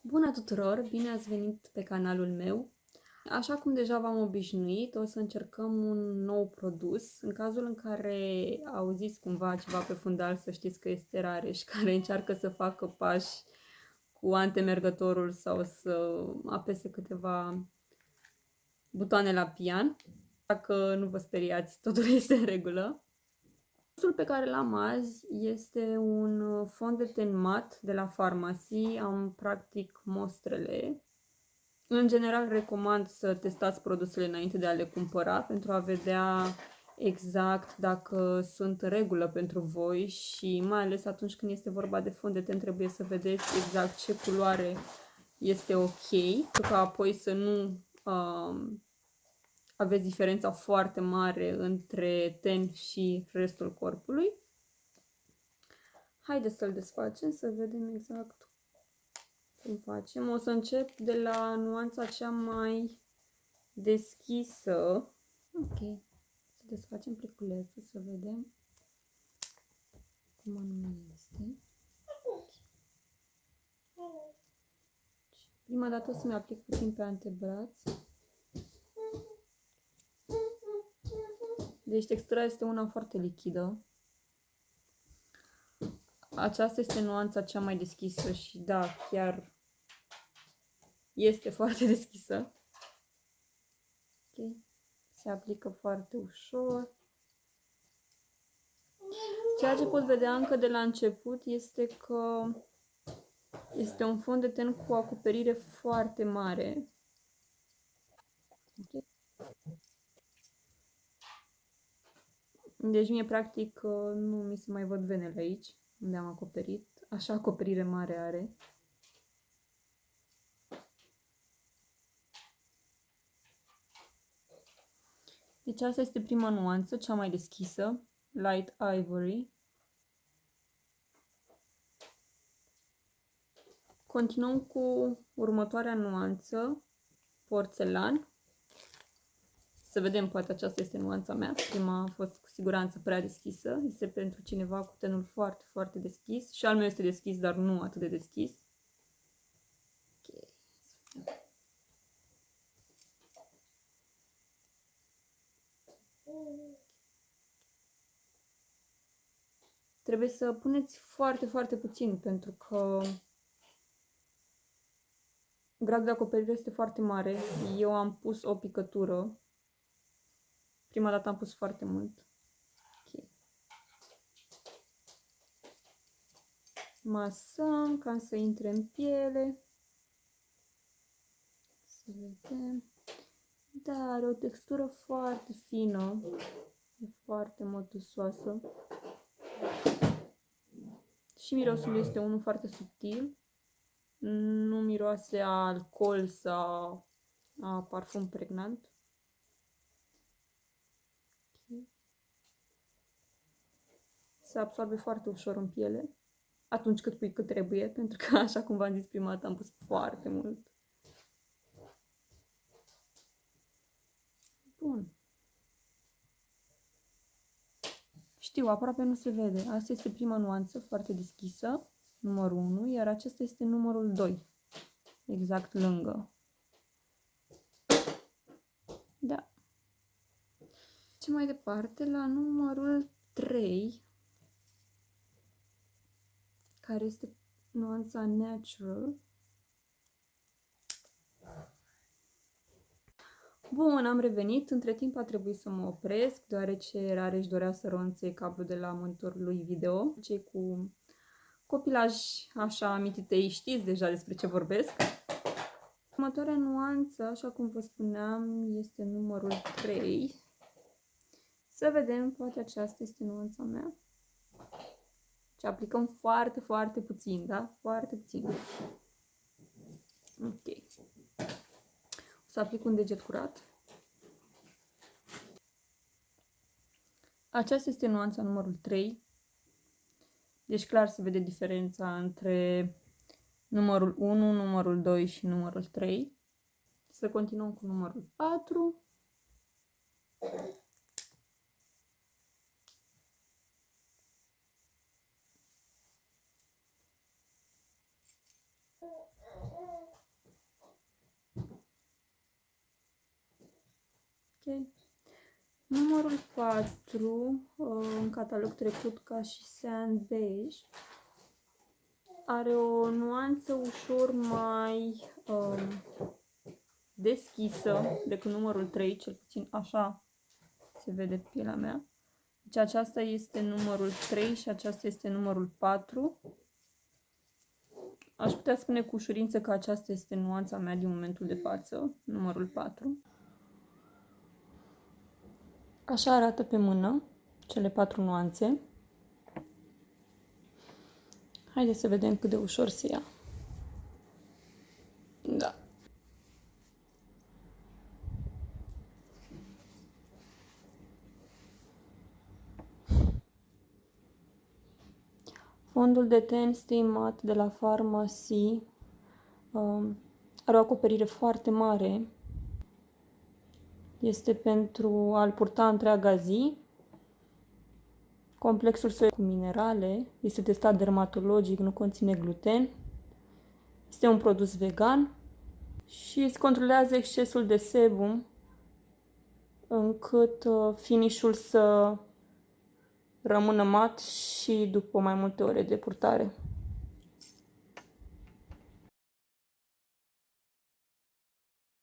Bună tuturor! Bine ați venit pe canalul meu! Așa cum deja v-am obișnuit, o să încercăm un nou produs. În cazul în care auziți cumva ceva pe fundal, să știți că este Rareș, care încearcă să facă pași cu antemergătorul sau să apese câteva butoane la pian. Dacă nu vă speriați, totul este în regulă. Produsul pe care l-am azi este un fond de ten mat de la Pharmacy. Am practic mostrele. În general, recomand să testați produsele înainte de a le cumpăra pentru a vedea exact dacă sunt în regulă pentru voi și mai ales atunci când este vorba de fond de ten trebuie să vedeți exact ce culoare este ok, pentru că apoi să nu aveți diferența foarte mare între ten și restul corpului. Haideți să-l desfacem să vedem exact cum facem. O să încep de la nuanța cea mai deschisă. Ok. Să desfacem pliculețul să vedem cum anume este. Prima dată o să-mi aplic puțin pe antebraț. Deci textura este una foarte lichidă. Aceasta este nuanța cea mai deschisă și da, chiar este foarte deschisă. Ok. Se aplică foarte ușor. Ceea ce pot vedea încă de la început este că este un fond de ten cu o acoperire foarte mare. Okay. Deci mie practic nu mi se mai văd venele aici, unde am acoperit. Așa acoperire mare are. Deci asta este prima nuanță, cea mai deschisă, Light Ivory. Continuăm cu următoarea nuanță, Porțelan. Să vedem, poate aceasta este nuanța mea. Prima a fost cu siguranță prea deschisă. Este pentru cineva cu tenul foarte, foarte deschis. Și al meu este deschis, dar nu atât de deschis. Okay. Trebuie să puneți foarte, foarte puțin, pentru că gradul de acoperire este foarte mare. Eu am pus o picătură. Prima dată am pus foarte mult. Okay. Masăm ca să intre în piele. Să vedem. Da, are o textură foarte fină. E foarte mătusoasă. Și mirosul este unul foarte subtil. Nu miroase a alcool sau a parfum pregnant. Okay. Se absorbe foarte ușor în piele. Atunci cât pui cât trebuie, pentru că, așa cum v-am zis prima dată, am pus foarte mult. Bun. Știu, aproape nu se vede. Asta este prima nuanță, foarte deschisă, numărul 1, iar acesta este numărul 2, exact lângă. Da. Ce mai departe, la numărul 3, care este nuanța Natural. Bun, am revenit. Între timp a trebuit să mă opresc, deoarece Rareș dorea să ronțe cablul de la monitorul lui video. Cei cu copilaj așa amititei știți deja despre ce vorbesc. Următoarea nuanță, așa cum vă spuneam, este numărul 3. Să vedem, poate aceasta este nuanța mea. Și aplicăm foarte, foarte puțin, da? Foarte puțin. Ok. O să aplic un deget curat. Aceasta este nuanța numărul 3. Deci clar se vede diferența între numărul 1, numărul 2 și numărul 3. Să continuăm cu numărul 4. Numărul 4, în catalog trecut ca și Sand Beige, are o nuanță ușor mai deschisă decât numărul 3, cel puțin așa se vede pe pielea mea. Deci aceasta este numărul 3 și aceasta este numărul 4. Aș putea spune cu ușurință că aceasta este nuanța mea din momentul de față, numărul 4. Așa arată pe mână cele 4 nuanțe. Haideți să vedem cât de ușor se ia. Da. Fondul de ten Stay Matte de la Pharmacy are o acoperire foarte mare. Este pentru a-l purta întreaga zi. Complexul său cu minerale, este testat dermatologic, nu conține gluten. Este un produs vegan și îți controlează excesul de sebum încât finish-ul să rămână mat și după mai multe ore de purtare.